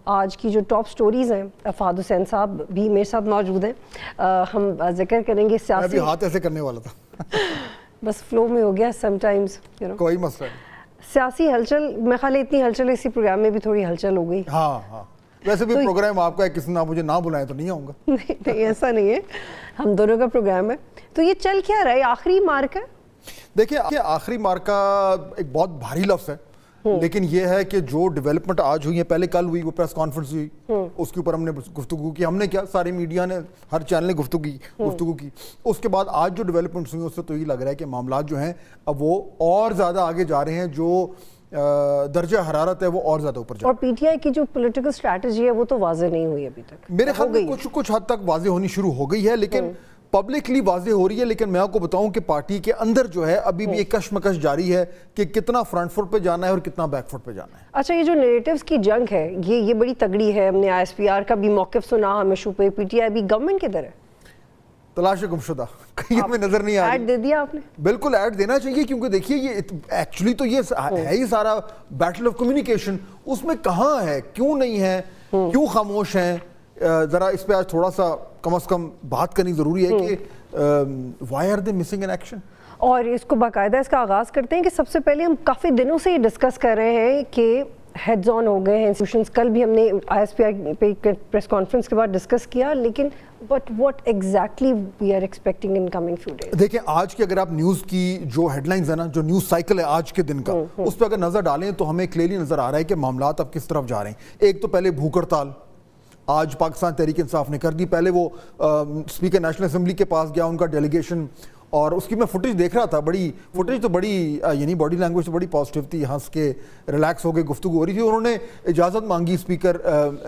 آج کی جو ٹاپ سٹوریز ہیں. فہد حسین صاحب بھی میرے ساتھ موجود ہیں. ہم ذکر کریں گے سیاسی. میں بھی ہاتھ ایسے کرنے والا تھا, بس فلو میں ہو گیا سم ٹائمز, کوئی مسئلہ نہیں. سیاسی ہلچل, میں خیال اتنی ہلچل اسی پروگرام میں بھی تھوڑی ہلچل ہو گئی. ہاں ویسے بھی پروگرام آپ کا ہے, کسی نے مجھے نہ بلائے تو نہیں آؤں گا. نہیں ایسا نہیں ہے, ہم دونوں کا پروگرام ہے. تو یہ چل کیا رہا ہے, آخری مارکا؟ دیکھیں آخری مارکا ایک بہت بھاری لفظ ہے, لیکن یہ ہے کہ جو ڈیولپمنٹ آج ہوئی ہے, پہلے کل ہوئی وہ پریس کانفرنس ہوئی, اس کے اوپر ہم نے گفتگو کی. ہم نے کیا, ساری میڈیا نے, ہر چینل نے گفتگو کی. اس کے بعد آج جو ڈیولپمنٹس ہوئی اس سے تو یہ لگ رہا ہے کہ معاملات جو ہیں اب وہ اور زیادہ آگے جا رہے ہیں, جو درجہ حرارت ہے وہ اور زیادہ اوپر جا رہا ہے. اور پی ٹی آئی کی جو پولیٹیکل اسٹریٹجی ہے وہ تو واضح نہیں ہوئی ابھی تک. میرے خیال میں کچھ حد تک واضح ہونی شروع ہو گئی ہے, لیکن پبلکلی واضح ہو رہی ہے. لیکن میں آپ کو بتاؤں کہ پارٹی کے اندر جو ہے ابھی بھی ایک کشمکش جاری ہے کہ کتنا فرنٹ فٹ پہ جانا ہے اور کتنا بیک فٹ پہ جانا ہے. اچھا, یہ جو نیریٹیوز کی جنگ ہے یہ بڑی تگڑی ہے. ہم نے آئی ایس پی آر کا بھی موقف سنا ہم ایشو پہ, پی ٹی آئی بھی گورنمنٹ کدھر ہے؟ تلاش گمشدہ, کہیں ہمیں نظر نہیں آ رہی. ایڈ دے دیا آپ نے؟ بالکل ایڈ دینا چاہیے, کیونکہ دیکھیے یہ ایکچولی تو یہ ہے ہی سارا بیٹل آف کمیونیکیشن. اس میں کہاں ہے, کیوں نہیں ہے, کیوں خاموش ہیں, ذرا اس پہ آج تھوڑا سا کم از کم بات کرنی ضروری ہے کہ why are they missing in action. اور اس کو باقاعدہ اس کا آغاز کرتے ہیں کہ سب سے پہلے ہم کافی دنوں سے یہ ڈسکس کر رہے ہیں کہ ہیڈز آن ہو گئے ہیں انسٹیٹیوشنز. کل بھی ہم نے آئی ایس پی آئی پہ پریس کانفرنس کے بعد ڈسکس کیا, لیکن but what exactly we are expecting in coming few days. دیکھیں آج کی اگر آپ نیوز کی جو ہیڈ لائنز ہیں نا, جو نیوز سائیکل ہے آج کے دن کا, اس پہ اگر نظر ڈالیں تو ہمیں کلیئرلی نظر آ رہا ہے کہ معاملات اب کس طرف جا رہے ہیں. ایک تو پہلے بھوک ہڑتال آج پاکستان تحریک انصاف نے کر دی. پہلے وہ اسپیکر نیشنل اسمبلی کے پاس گیا ان کا ڈیلیگیشن, اور اس کی میں فوٹیج دیکھ رہا تھا. فوٹیج تو بڑی یعنی باڈی لینگویج تو بڑی پازیٹیو تھی, ہنس کے ریلیکس ہو کے گفتگو ہو رہی تھی. انہوں نے اجازت مانگی اسپیکر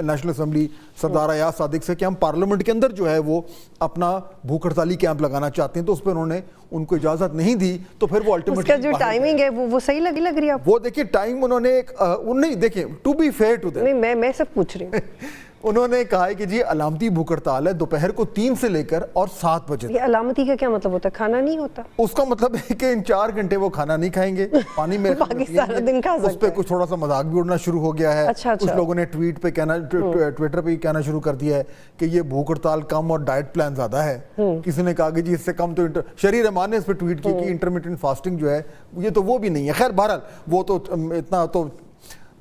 نیشنل اسمبلی سردار ایاز صادق سے کہ ہم پارلیمنٹ کے اندر جو ہے وہ اپنا بھوک ہڑتالی کیمپ لگانا چاہتے ہیں, تو اس پہ انہوں نے ان کو اجازت نہیں دی. تو پھر وہ الٹیمیٹلی اس کا جو ٹائمنگ ہے وہ صحیح لگ رہی ہے آپ وہ دیکھیں ٹائم انہوں نے نہیں دیکھیں to be fair to them, نہیں میں سب پوچھ رہی ہوں. انہوں نے کہا ہے کہ جی علامتی بھوک ہڑتال ہے دوپہر کو 3 سے لے کر اور 7 بجے. یہ علامتی کا کیا مطلب ہوتا ہے, کھانا نہیں ہوتا؟ اس کا مطلب ہے کہ ان 4 گھنٹے وہ کھانا نہیں کھائیں گے, پانی میں اس پہ کچھ تھوڑا سا مذاق بھی اڑنا شروع ہو گیا ہے. کچھ لوگوں نے ٹویٹر پہ کہنا شروع کر دیا ہے کہ یہ بھوک ہڑتال کم اور ڈائٹ پلان زیادہ ہے. کسی نے کہا کہ جی اس سے کم تو شہری رحمان نے اس پہ ٹویٹ کی کہ انٹرمیٹنٹ فاسٹنگ جو ہے یہ تو وہ بھی نہیں ہے. خیر بہرحال وہ تو اتنا تو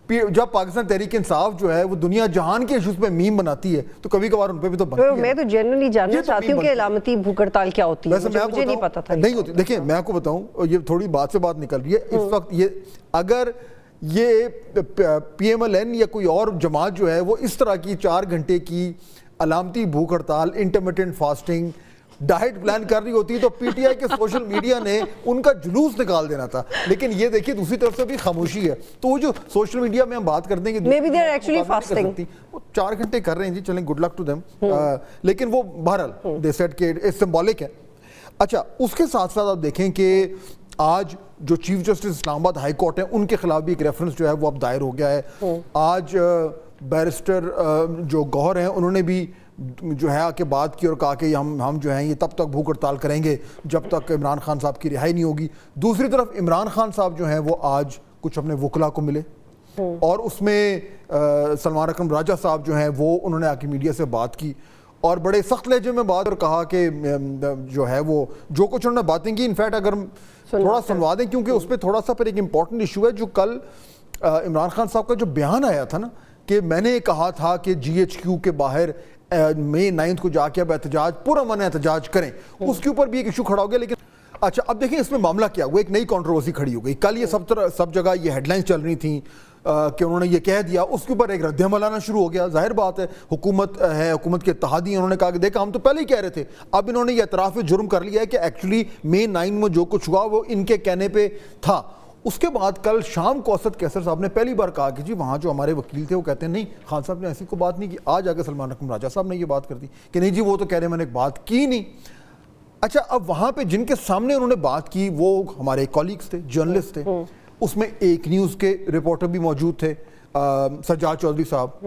جب پاکستان تحریک انصاف جو ہے وہ دنیا جہان کے ایشوز پہ میم بناتی ہے تو کبھی کبھار ان پہ بھی تو بنتی ہے. میں تو جنرلی جاننا چاہتی ہوں کہ علامتی بھوک ہڑتال کیا ہوتی ہے, مجھے نہیں پتا تھا. نہیں ہوتی. دیکھیں میں آپ کو بتاؤں, یہ تھوڑی بات سے بات نکل رہی ہے اس وقت. یہ اگر یہ پی ایم ایل این یا کوئی اور جماعت جو ہے وہ اس طرح کی 4 گھنٹے کی علامتی بھوک ہڑتال, انٹرمیٹنٹ فاسٹنگ, ڈائٹ پلان کر رہی ہوتی تو پی ٹی آئی کے سوشل میڈیا نے ان کا جلوس نکال دینا تھا. لیکن یہ دیکھیے دوسری طرف سے بھی خاموشی ہے. تو وہ جو سوشل میڈیا میں ہم بات کرتے ہیں کہ 4 گھنٹے کر رہے ہیں جی, چلیں گڈ لک ٹو دیم, لیکن وہ بہرحال دے سیڈ کہ سمبولک ہے. اچھا اس کے ساتھ ساتھ آپ دیکھیں کہ آج جو چیف جسٹس اسلام آباد ہائی کورٹ ہے ان کے خلاف بھی ایک ریفرنس جو ہے وہ اب دائر ہو گیا ہے. آج بیرسٹر جو گوہر ہیں انہوں نے بھی جو ہے آ کے بات کی اور کہا کہ ہم جو ہیں یہ تب تک بھوک ہڑتال کریں گے جب تک عمران خان صاحب کی رہائی نہیں ہوگی. دوسری طرف عمران خان صاحب جو ہیں وہ آج کچھ اپنے وکلا کو ملے اور اس میں سلمان اکرم راجہ صاحب جو ہیں وہ انہوں نے آ کے میڈیا سے بات کی اور بڑے سخت لہجے میں بات اور کہا کہ جو ہے وہ جو کچھ انہوں نے باتیں کی انفیکٹ اگر تھوڑا سنوا دیں کیونکہ اس پہ تھوڑا سا پھر ایک امپورٹنٹ ایشو ہے. جو کل عمران خان صاحب کا جو بیان آیا تھا نا کہ میں نے کہا تھا کہ جی ایچ کیو کے باہر مئی 9 کو جا کے اب احتجاج پورا من احتجاج کریں, اس کے اوپر بھی ایک ایشو کھڑا ہو گیا. لیکن اچھا اب دیکھیں اس میں معاملہ کیا ہوا, ایک نئی کنٹروورسی کھڑی ہو گئی. کل یہ سب جگہ یہ ہیڈ لائنز چل رہی تھیں کہ انہوں نے یہ کہہ دیا, اس کے اوپر ایک رد عمل آنا شروع ہو گیا. ظاہر بات ہے حکومت ہے, حکومت کے اتحادی انہوں نے کہا کہ دیکھا ہم تو پہلے ہی کہہ رہے تھے. اب انہوں نے یہ اعتراف جرم کر لیا ہے کہ ایکچولی مئی 9 میں جو کچھ ہوا وہ ان کے کہنے پہ تھا. اس کے بعد کل شام کو اسد کیسر صاحب نے پہلی بار کہا کہ جی وہاں جو ہمارے وکیل تھے وہ کہتے ہیں نہیں خان صاحب نے ایسی کوئی بات نہیں کی. آج آ کے سلمان اکرم راجہ صاحب نے یہ بات کر دی کہ نہیں جی وہ تو کہہ رہے ہیں میں نے ایک بات کی نہیں. اچھا اب وہاں پہ جن کے سامنے انہوں نے بات کی وہ ہمارے کولیگز تھے, جرنلسٹ تھے. اس میں ایک نیوز کے رپورٹر بھی موجود تھے سجاد چودھری صاحب,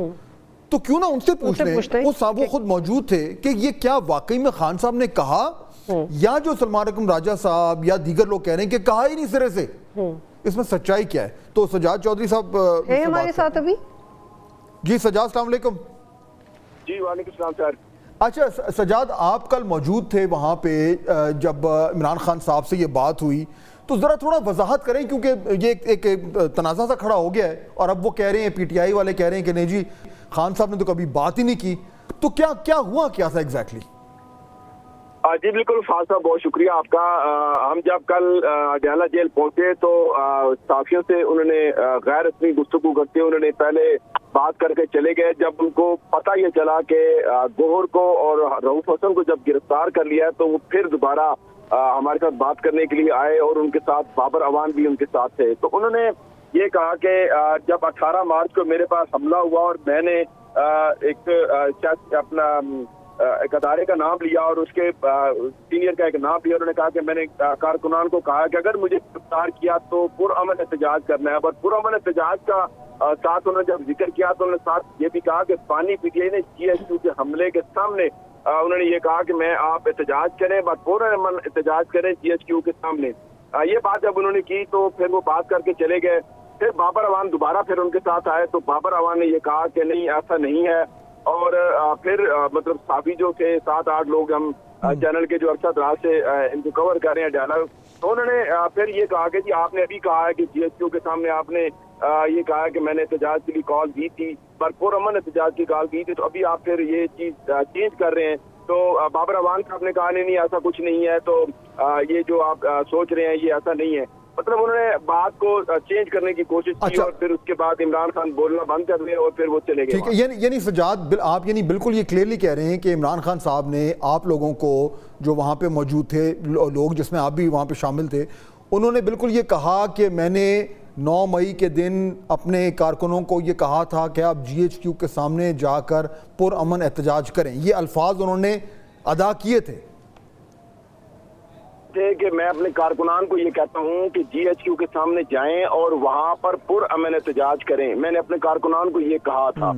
تو کیوں نہ ان سے پوچھ لیں, وہ خود موجود تھے کہ یہ کیا واقعی میں خان صاحب نے کہا یا جو سلمان اکرم راجہ صاحب یا دیگر لوگ کہہ رہے ہیں کہ کہا ہی نہیں سرے سے, اس میں سچائی کیا ہے. تو سجاد چودھری صاحب ہیں ہمارے ساتھ ابھی, جی سجاد السلام علیکم. جی وعلیکم السلام سر. اچھا سجاد, آپ کل موجود تھے وہاں پہ جب عمران خان صاحب سے یہ بات ہوئی, تو ذرا تھوڑا وضاحت کریں کیونکہ یہ ایک تنازع سا کھڑا ہو گیا ہے اور اب وہ کہہ رہے ہیں, پی ٹی آئی والے کہہ رہے ہیں کہ نہیں جی خان صاحب نے تو کبھی بات ہی نہیں کی. تو کیا ہوا کیا تھا ایگزیکٹلی؟ جی بالکل فاضل صاحب, بہت شکریہ آپ کا. ہم جب کل اڈیالہ جیل پہنچے تو صحافیوں سے انہوں نے غیر رسمی گفتگو کرتے انہوں نے پہلے بات کر کے چلے گئے. جب ان کو پتہ یہ چلا کہ گوہر کو اور رؤوف حسن کو جب گرفتار کر لیا تو وہ پھر دوبارہ ہمارے ساتھ بات کرنے کے لیے آئے اور ان کے ساتھ بابر اعوان بھی ان کے ساتھ تھے. تو انہوں نے یہ کہا کہ جب 18 مارچ کو میرے پاس حملہ ہوا اور میں نے ایک اپنا ایک ادارے کا نام لیا اور اس کے سینئر کا ایک نام لیا, انہوں نے کہا کہ میں نے کارکنان کو کہا کہ اگر مجھے گرفتار کیا تو پرامن احتجاج کرنا ہے. اور پرامن احتجاج کا ساتھ انہوں نے جب ذکر کیا تو انہوں نے ساتھ یہ بھی کہا کہ پانی پی ٹی آئی نے جی ایچ کیو کے حملے کے سامنے انہوں نے یہ کہا کہ میں آپ احتجاج کریں, بس پرامن احتجاج کریں جی ایچ کیو کے سامنے. یہ بات جب انہوں نے کی تو پھر وہ بات کر کے چلے گئے. پھر بابر اعوان دوبارہ پھر ان کے ساتھ آئے تو بابر اعوان نے یہ کہا کہ نہیں ایسا نہیں ہے. اور پھر مطلب صحافی جو تھے 7-8 لوگ ہم چینل کے جو عرصہ دراز سے ان کو کور کر رہے ہیں ڈائلاگ, تو انہوں نے پھر یہ کہا کہ جی آپ نے ابھی کہا ہے کہ جی ایچ کیو کے سامنے آپ نے یہ کہا کہ میں نے احتجاج کے لیے کال دی تھی, پر پرامن احتجاج کی کال دی تھی, تو ابھی آپ پھر یہ چیز چینج کر رہے ہیں. تو بابر اعوان صاحب نے کہا نہیں ایسا کچھ نہیں ہے, تو یہ جو آپ سوچ رہے ہیں یہ ایسا نہیں ہے. مطلب انہوں نے بات کو چینج کرنے کی کوشش کی اور پھر اس کے بعد عمران خان بولنا بند کر دیا اور پھر وہ چلے گئے. ٹھیک ہے, یعنی سجاد آپ یعنی بالکل یہ کلیئرلی کہہ رہے ہیں کہ عمران خان صاحب نے آپ لوگوں کو جو وہاں پہ موجود تھے لوگ جس میں آپ بھی وہاں پہ شامل تھے, انہوں نے بالکل یہ کہا کہ میں نے 9 مئی کے دن اپنے کارکنوں کو یہ کہا تھا کہ آپ جی ایچ کیو کے سامنے جا کر پرامن احتجاج کریں. یہ الفاظ انہوں نے ادا کیے تھے کہ میں اپنے کارکنان کو یہ کہتا ہوں کہ جی ایچ کیو کے سامنے جائیں اور وہاں پر پرامن احتجاج کریں. میں نے اپنے کارکنان کو یہ کہا تھا,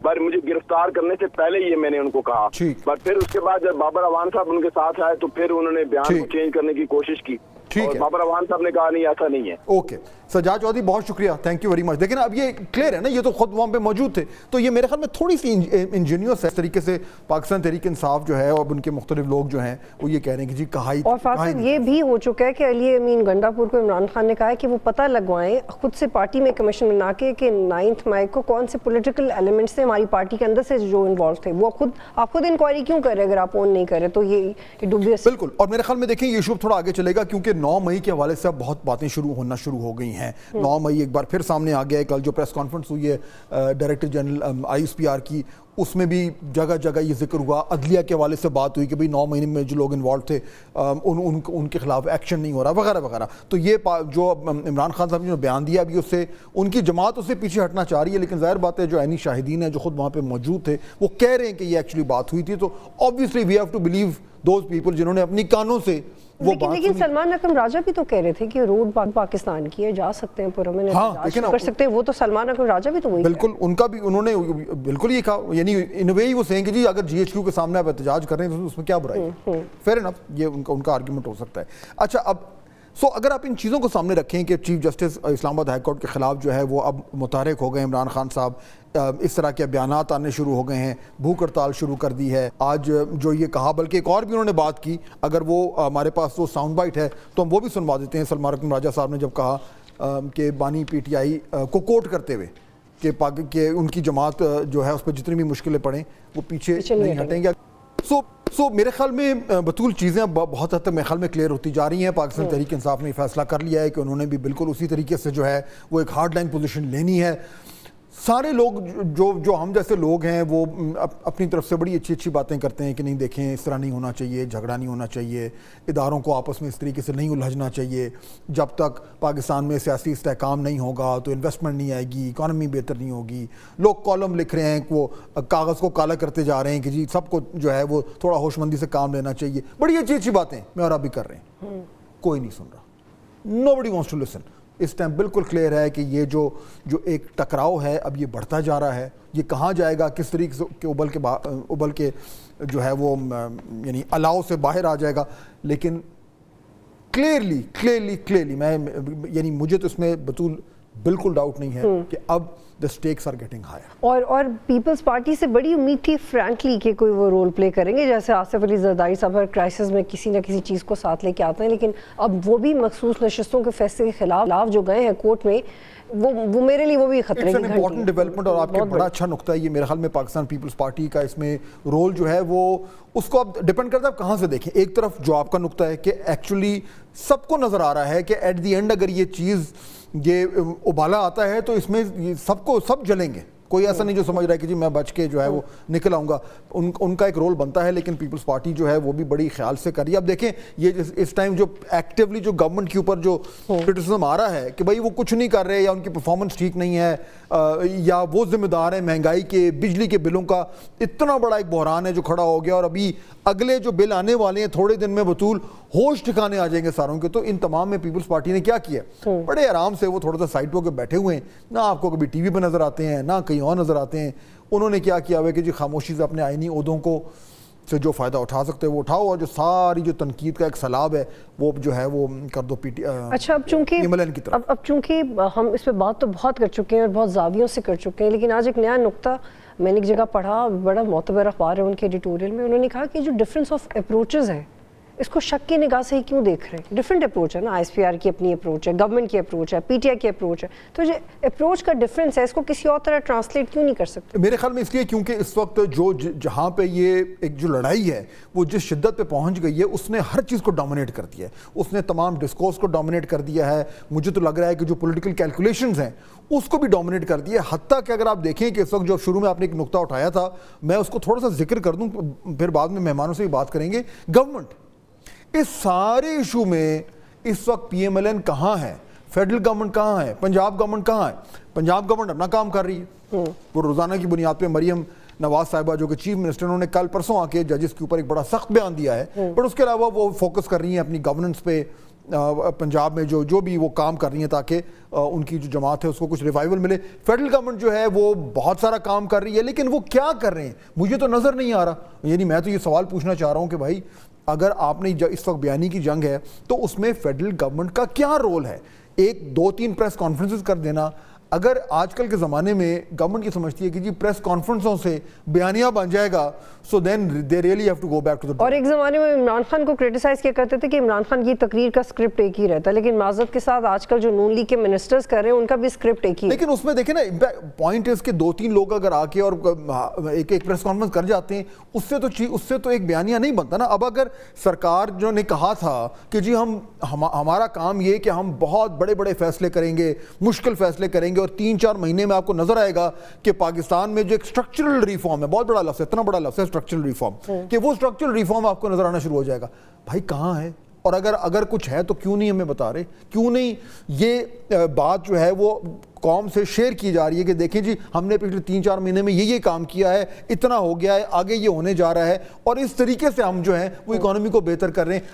پر مجھے گرفتار کرنے سے پہلے یہ میں نے ان کو کہا. پر پھر اس کے بعد جب بابر اعوان صاحب ان کے ساتھ آئے تو پھر انہوں نے بیان کو چینج کرنے کی کوشش کی اور بابر اعوان صاحب نے کہا نہیں ایسا نہیں ہے. اوکے سجاد چودھری, بہت شکریہ, تھینک یو ویری مچ. لیکن اب یہ کلیئر ہے نا, یہ تو خود وہاں پہ موجود تھے, تو یہ میرے خیال میں تھوڑی سی انجینیوس ہے اس طریقے سے پاکستان تحریک انصاف جو ہے اور ان کے مختلف لوگ جو ہیں وہ یہ کہہ رہے ہیں کہ جی کہا ہی. اور فاصل یہ بھی ہو چکا ہے کہ علی امین گنڈاپور کو عمران خان نے کہا ہے کہ وہ پتہ لگوائیں خود سے پارٹی میں کمیشن بنا کے کہ 9 مئی کو کون سے پولیٹیکل ایلیمنٹس سے ہماری پارٹی کے اندر سے جو انوالو تھے, وہ آپ خود انکوائری کیوں کر رہے اگر آپ اون نہیں کر رہے. تو یہ ڈوبیس بالکل. اور میرے خیال میں دیکھیں یہ ایشو اب تھوڑا آگے چلے گا کیونکہ 9 مئی کے حوالے سے اب بہت باتیں ہونا شروع ہو گئی ہیں. 9 مئی ایک بار پھر سامنے آ گیا ہے. کل جو پریس کانفرنس ہوئی ہے director general I S P R کی, اس میں بھی جگہ جگہ یہ ذکر ہوا. عدلیہ کے حوالے سے بات ہوئی کہ بھئی 9 مہینے میں جو لوگ انوالو تھے ان کے خلاف ایکشن نہیں ہو رہا وغیرہ وغیرہ. تو یہ جو عمران خان صاحب نے جو بیان دیا ابھی, اس سے ان کی جماعت اس سے پیچھے ہٹنا چاہ رہی ہے. لیکن ظاہر بات ہے جو عینی شاہدین ہیں جو خود وہاں پہ موجود تھے وہ کہہ رہے ہیں کہ یہ ایکچولی بات ہوئی تھی. تو obviously we have to believe those people جنہوں نے اپنی کانوں سے وہ بات لیکن سلمان اکرم راجہ بھی تو کہہ رہے تھے کہ روڈ پاکستان کی ہے, جا سکتے ہیں پرامن احتجاج کر سکتے ہیں. وہ تو سلمان اکرم راجہ بھی تو وہی بالکل ان کا بھی انہوں نے بالکل یہ کہا, یعنی ان وے ہی وہ سہیں کہ جی اگر جی ایچ کیو کے سامنے آپ احتجاج کر رہے ہیں تو اس میں کیا برائی. فیئر انف, یہ ان کا آرگیومنٹ ہو سکتا ہے. اچھا اب اگر آپ ان چیزوں کو سامنے رکھیں کہ چیف جسٹس اسلام آباد ہائی کورٹ کے خلاف جو ہے وہ اب متحرک ہو گئے عمران خان صاحب, اس طرح کے بیانات آنے شروع ہو گئے ہیں, بھوک ہڑتال شروع کر دی ہے. آج جو یہ کہا, بلکہ ایک اور بھی انہوں نے بات کی, اگر وہ ہمارے پاس وہ ساؤنڈ بائٹ ہے تو ہم وہ بھی سنوا دیتے ہیں. سلمان اکرم راجہ صاحب نے جب کہا کہ بانی پی ٹی آئی کو کوٹ کرتے ہوئے کہ ان کی جماعت جو ہے اس پہ جتنی بھی مشکلیں پڑیں وہ پیچھے نہیں ہٹیں گے. سو میرے خیال میں بطول چیزیں بہت حد تک میرے خیال میں کلیئر ہوتی جا رہی ہیں. پاکستان تحریک انصاف نے فیصلہ کر لیا ہے کہ انہوں نے بھی بالکل اسی طریقے سے جو ہے وہ ایک ہارڈ لائن پوزیشن لینی ہے. سارے لوگ جو ہم جیسے لوگ ہیں وہ اپنی طرف سے بڑی اچھی باتیں کرتے ہیں کہ نہیں دیکھیں اس طرح نہیں ہونا چاہیے, جھگڑا نہیں ہونا چاہیے, اداروں کو آپس میں اس طریقے سے نہیں الجھنا چاہیے. جب تک پاکستان میں سیاسی استحکام نہیں ہوگا تو انویسٹمنٹ نہیں آئے گی, اکانومی بہتر نہیں ہوگی. لوگ کالم لکھ رہے ہیں, وہ کاغذ کو کالا کرتے جا رہے ہیں کہ جی سب کو جو ہے وہ تھوڑا ہوش مندی سے کام لینا چاہیے. بڑی اچھی باتیں میں اور آپ بھی کر رہے ہیں, کوئی نہیں سن رہا. Nobody wants to listen. اس ٹائم بالکل کلیئر ہے کہ یہ جو ایک ٹکراؤ ہے اب یہ بڑھتا جا رہا ہے. یہ کہاں جائے گا, کس طریقے سے ابل کے جو ہے وہ یعنی الاؤ سے باہر آ جائے گا. لیکن کلیئرلی میں یعنی مجھے تو اس میں بطول بالکل ڈاؤٹ نہیں ہے کہ اب the stakes are getting higher. اور پیپلز پارٹی سے بڑی امید تھی فرینکلی کہ کوئی وہ رول پلے کریں گے، جیسے آصف علی زرداری صاحب ہر کرائسس میں کسی نہ کسی چیز کو ساتھ لے کے آتے ہیں، لیکن اب وہ بھی مخصوص نشستوں کے فیصلے کے خلاف جو گئے ہیں کورٹ میں، وہ میرے لیے وہ بھی خطرے کی گھنٹی ہے. It's an important development اور آپ کے بڑا اچھا نقطہ ہے یہ میرے خیال میں پاکستان پیپلز پارٹی کا اس میں رول جو ہے وہ اس کو اب ڈیپینڈ کرتا ہے آپ کہاں سے دیکھیں. ایک طرف جو آپ کا نقطہ ہے کہ ایکچولی سب کو نظر آ رہا ہے کہ ایٹ دی اینڈ اگر یہ چیز یہ ابالا آتا ہے تو اس میں سب جلیں گے. کوئی ایسا نہیں جو سمجھ رہا ہے کہ جی میں بچ کے جو ہے وہ نکل آؤں گا. ان کا ایک رول بنتا ہے، لیکن پیپلز پارٹی جو ہے وہ بھی بڑی خیال سے کر رہی ہے. اب دیکھیں یہ اس ٹائم جو ایکٹیولی جو گورنمنٹ کے اوپر جو کرٹیسزم آ رہا ہے کہ بھائی وہ کچھ نہیں کر رہے یا ان کی پرفارمنس ٹھیک نہیں ہے یا وہ ذمہ دار ہیں مہنگائی کے، بجلی کے بلوں کا اتنا بڑا ایک بحران ہے جو کھڑا ہو گیا، اور ابھی اگلے جو بل آنے والے ہیں تھوڑے دن میں بطول ہوش ٹھکانے آ جائیں گے ساروں کے. تو ان تمام میں پیپلز پارٹی نے کیا کیا؟ بڑے آرام سے وہ تھوڑا سا سائٹ ہو کے بیٹھے ہوئے ہیں، نہ آپ کو کبھی ٹی وی پہ نظر آتے ہیں نہ کہیں اور نظر آتے ہیں. انہوں نے کیا کیا ہوا ہے کہ جی خاموشی سے اپنے آئینی عہدوں کو سے جو فائدہ اٹھا سکتے وہ اٹھاؤ، اور جو ساری جو تنقید کا ایک سیلاب ہے وہ جو ہے وہ کر دو پی ٹی. اچھا اب چونکہ ہم اس پہ بات تو بہت کر چکے ہیں اور بہت زاویوں سے کر چکے ہیں، لیکن آج ایک نیا نقطہ میں نے ایک جگہ پڑھا، بڑا معتبر اخبار ہے ان کے ایڈیٹوریل میں، انہوں نے کہا کہ جو ڈفرینس آف اپروچز ہیں اس کو شک کی نگاہ سے ہی کیوں دیکھ رہے ہیں؟ ڈفرینٹ اپروچ ہے نا، ایس پی آر کی اپنی اپروچ ہے، گورنمنٹ کی اپروچ ہے، پی ٹی آئی کی اپروچ ہے، تو جو اپروچ کا ڈفرینس ہے اس کو کسی اور طرح ٹرانسلیٹ کیوں نہیں کر سکتے؟ میرے خیال میں اس لیے کیونکہ اس وقت جہاں پہ یہ ایک جو لڑائی ہے وہ جس شدت پہ پہنچ گئی ہے اس نے ہر چیز کو ڈومینیٹ کر دیا ہے، اس نے تمام ڈسکورس کو ڈومینیٹ کر دیا ہے. مجھے تو لگ رہا ہے کہ جو پولیٹیکل کیلکولیشنز ہیں اس کو بھی ڈومینیٹ کر دیا ہے. حتیٰ کہ اگر آپ دیکھیں کہ اس وقت جو شروع میں آپ نے ایک نقطہ اٹھایا تھا، میں اس کو تھوڑا سا ذکر کر دوں پھر بعد میں مہمانوں سے بھی بات کریں گے. گورنمنٹ اس سارے ایشو میں اس وقت پی ایم ایل این کہاں ہے، فیڈرل گورنمنٹ کہاں ہے، پنجاب گورنمنٹ کہاں ہے؟ پنجاب گورنمنٹ اپنا کام کر رہی ہے. وہ روزانہ کی بنیاد پہ مریم نواز صاحبہ جو کہ چیف منسٹر، انہوں نے کل پرسوں آ کے ججز کے اوپر ایک بڑا سخت بیان دیا ہے، پر اس کے علاوہ وہ فوکس کر رہی ہیں اپنی گورننس پہ. پنجاب میں جو بھی وہ کام کر رہی ہیں تاکہ ان کی جو جماعت ہے اس کو کچھ ریوائول ملے. فیڈرل گورنمنٹ جو ہے وہ بہت سارا کام کر رہی ہے، لیکن وہ کیا کر رہے ہیں مجھے تو نظر نہیں آ رہا. یعنی میں تو یہ سوال پوچھنا چاہ رہا ہوں کہ بھائی اگر آپ نے اس وقت بیانی کی جنگ ہے تو اس میں فیڈرل گورنمنٹ کا کیا رول ہے؟ ایک 2-3 پریس کانفرنسز کر دینا. اگر آج کل کے زمانے میں گورنمنٹ یہ سمجھتی ہے کہ جی پریس کانفرنسوں سے بیانیہ بن جائے گا، so then they really have to go back to the. اور ایک زمانے میں عمران خان کو کرٹیسائز کیا کرتے تھے کہ عمران خان کی تقریر کا اسکرپٹ ایک ہی رہتا ہے، لیکن معذرت کے ساتھ آج کل جو نون لیگ کے منسٹرز کر رہے ہیں ان کا بھی اسکرپٹ ایک ہی ہے. لیکن اس میں دیکھیں نا پوائنٹ اس کے 2-3 لوگ اگر آ کے اور ایک پریس کانفرنس کر جاتے ہیں اس سے تو ایک بیانیہ نہیں بنتا نا. اب اگر سرکار جو نے کہا تھا کہ جی ہمارا کام یہ کہ ہم بہت بڑے بڑے فیصلے کریں گے، مشکل فیصلے کریں گے، اور 3-4 مہینے میں آپ کو نظر آئے گا کہ پاکستان میں جو ایک اسٹرکچرل ریفارم ہے، بہت بڑا لفظ ہے، اتنا بڑا لفظ ہے اسٹرکچرل ریفارم، کہ وہ اسٹرکچرل ریفارم آپ کو نظر آنا شروع ہو جائے گا. بھائی کہاں ہے؟ اور اگر کچھ ہے تو کیوں نہیں ہمیں بتا رہے؟ کیوں نہیں یہ بات جو ہے وہ قوم سے شیئر کی جا رہی ہے کہ دیکھیں جی ہم نے پچھلے 3-4 مہینے میں یہ کام کیا ہے، اتنا ہو گیا ہے، آگے یہ ہونے جا رہا ہے، اور اس طریقے سے ہم جو ہیں وہ اکانومی کو بہتر کر رہے ہیں.